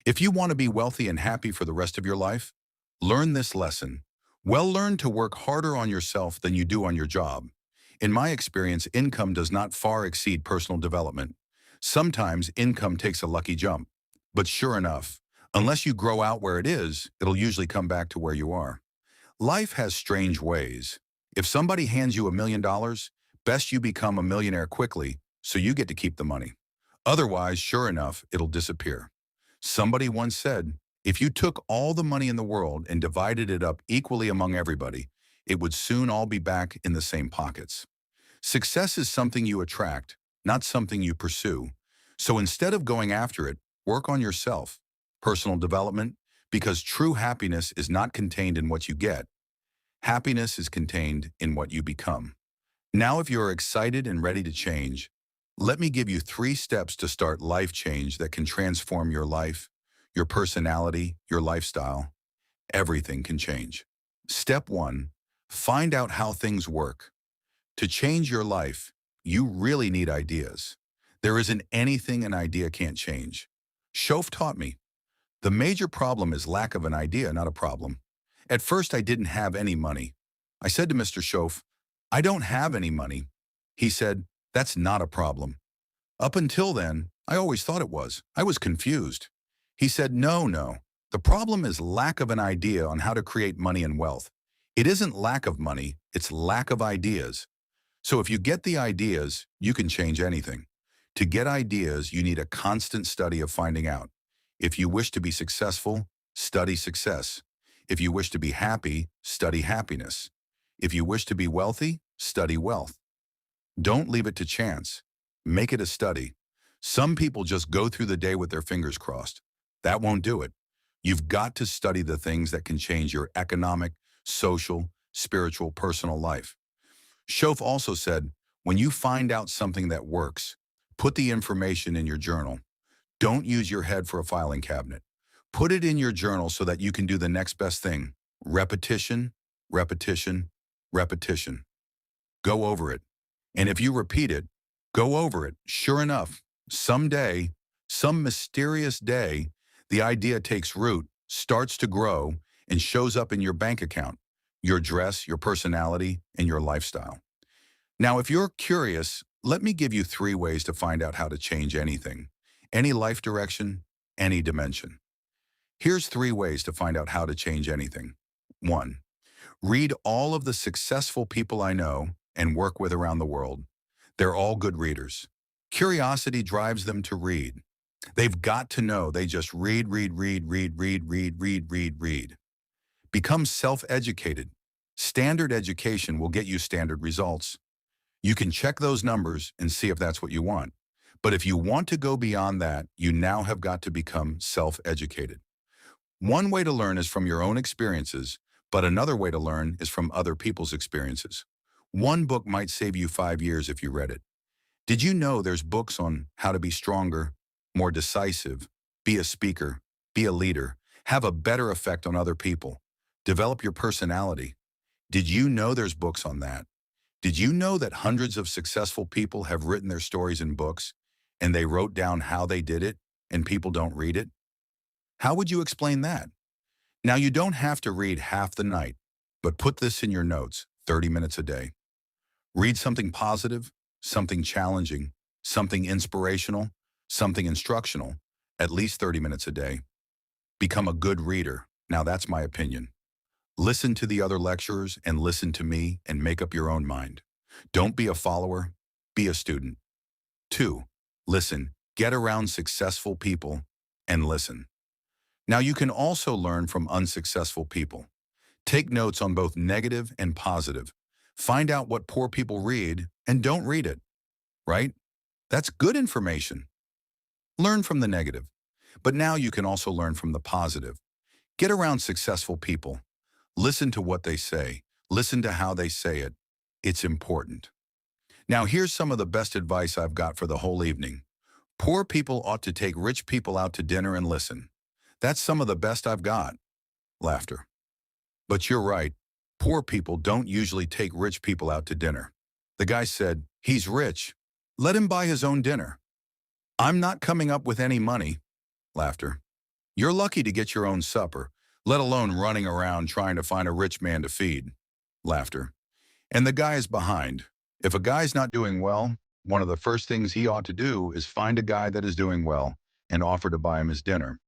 If you want to be wealthy and happy for the rest of your life, learn this lesson. Learn to work harder on yourself than you do on your job. In my experience, income does not far exceed personal development. Sometimes income takes a lucky jump. But sure enough, unless you grow out where it is, it'll usually come back to where you are. Life has strange ways. If somebody hands you $1 million, best you become a millionaire quickly so you get to keep the money. Otherwise, sure enough, it'll disappear. Somebody once said, if you took all the money in the world and divided it up equally among everybody, it would soon all be back in the same pockets. Success is something you attract, not something you pursue. So instead of going after it, work on yourself. Personal development, because true happiness is not contained in what you get. Happiness is contained in what you become. Now, if you're excited and ready to change, let me give you 3 steps to start life change that can transform your life, your personality, your lifestyle. Everything can change. Step 1, find out how things work. To change your life, you really need ideas. There isn't anything an idea can't change. Shoaff taught me. The major problem is lack of an idea, not a problem. At first, I didn't have any money. I said to Mr. Shoaff, I don't have any money. He said, that's not a problem. Up until then, I always thought it was. I was confused. He said, no. The problem is lack of an idea on how to create money and wealth. It isn't lack of money, it's lack of ideas. So if you get the ideas, you can change anything. To get ideas, you need a constant study of finding out. If you wish to be successful, study success. If you wish to be happy, study happiness. If you wish to be wealthy, study wealth. Don't leave it to chance. Make it a study. Some people just go through the day with their fingers crossed. That won't do it. You've got to study the things that can change your economic, social, spiritual, personal life. Shoaff also said, when you find out something that works, put the information in your journal. Don't use your head for a filing cabinet. Put it in your journal so that you can do the next best thing. Repetition, repetition, repetition. Go over it. And if you repeat it, go over it. Sure enough, someday, some mysterious day, the idea takes root, starts to grow, and shows up in your bank account, your dress, your personality, and your lifestyle. Now, if you're curious, let me give you 3 ways to find out how to change anything, any life direction, any dimension. Here's 3 ways to find out how to change anything. 1. Read all of the successful people I know and work with around the world. They're all good readers. Curiosity drives them to read. They've got to know. They just read. Become self-educated. Standard education will get you standard results. You can check those numbers and see if that's what you want. But if you want to go beyond that, you now have got to become self-educated. One way to learn is from your own experiences, but another way to learn is from other people's experiences. One book might save you 5 years if you read it. Did you know there's books on how to be stronger, more decisive, be a speaker, be a leader, have a better effect on other people, develop your personality? Did you know there's books on that? Did you know that hundreds of successful people have written their stories in books and they wrote down how they did it and people don't read it? How would you explain that? Now, you don't have to read half the night, but put this in your notes, 30 minutes a day. Read something positive, something challenging, something inspirational, something instructional, at least 30 minutes a day. Become a good reader. Now, that's my opinion. Listen to the other lecturers and listen to me and make up your own mind. Don't be a follower, be a student. 2. Listen. Get around successful people and listen. Now, you can also learn from unsuccessful people. Take notes on both negative and positive. Find out what poor people read and don't read it, right? That's good information. Learn from the negative. But now you can also learn from the positive. Get around successful people. Listen to what they say. Listen to how they say it. It's important. Now, here's some of the best advice I've got for the whole evening. Poor people ought to take rich people out to dinner and listen. That's some of the best I've got. Laughter. But you're right. Poor people don't usually take rich people out to dinner. The guy said, he's rich. Let him buy his own dinner. I'm not coming up with any money. Laughter. You're lucky to get your own supper, let alone running around trying to find a rich man to feed. Laughter. And the guy is behind. If a guy's not doing well, one of the first things he ought to do is find a guy that is doing well and offer to buy him his dinner.